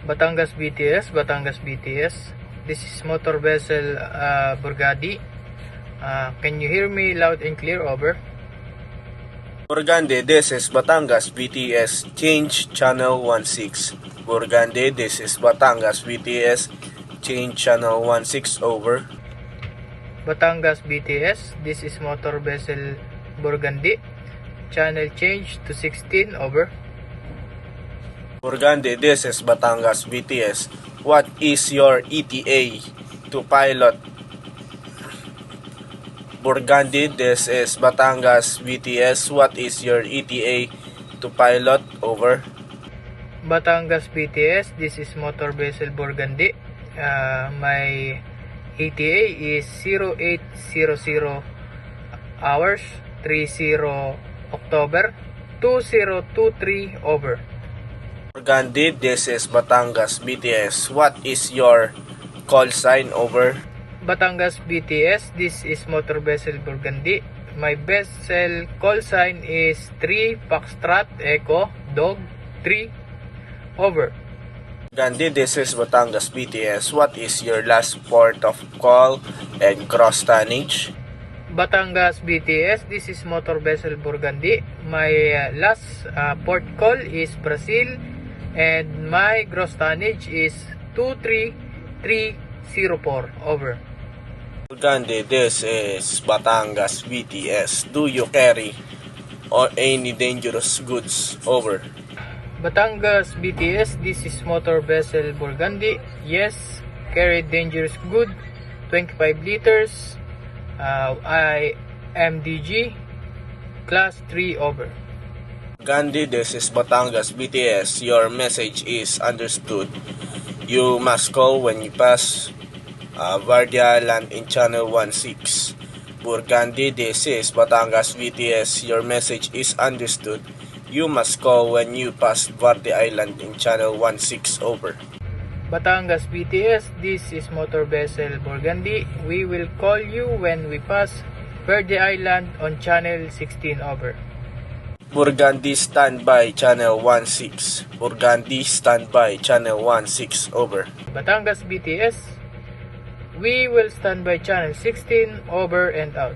Batangas BTS, Batangas BTS. This is motor vessel Burgundy. Can you hear me loud and clear? Over. Burgundy, this is Batangas BTS. Change channel 16. Burgundy, this is Batangas BTS. Change channel 16. Over. Batangas BTS. This is motor vessel Burgundy. Channel change to 16. Over. Burgundy, this is Batangas BTS. What is your ETA to pilot? Burgundy, this is Batangas BTS. What is your ETA to pilot? Over. Batangas BTS. This is motor vessel Burgundy. My ETA is 0800 hours 30 October 2023. Over. Burgundy, this is Batangas BTS. What is your call sign? Over. Batangas BTS. This is motor vessel Burgundy. My vessel call sign is 3 Foxtrot Echo Dog 3. Over. Burgundy, this is Batangas BTS. What is your last port of call and cross tonnage? Batangas BTS. This is motor vessel Burgundy. My last port call is Brazil, and my gross tonnage is 23304. Over. Burgundy, this is Batangas BTS. Do you carry or any dangerous goods? Over. Batangas BTS. This is motor vessel Burgundy. Yes, carry dangerous good 25 liters. I MDG class 3. Over. Burgundy, this is Batangas BTS. Your message is understood. You must call when you pass Vardia Island in channel 16. Burgundy, this is Batangas BTS. Your message is understood. You must call when you pass Vardia Island in channel 16. Over. Batangas BTS. This is motor vessel Burgundy. We will call you when we pass Verde Island on channel 16. Over. Burgundy, standby channel 16. Burgundy, standby channel 16. Over. Batangas BTS. We will stand by channel 16. Over and out.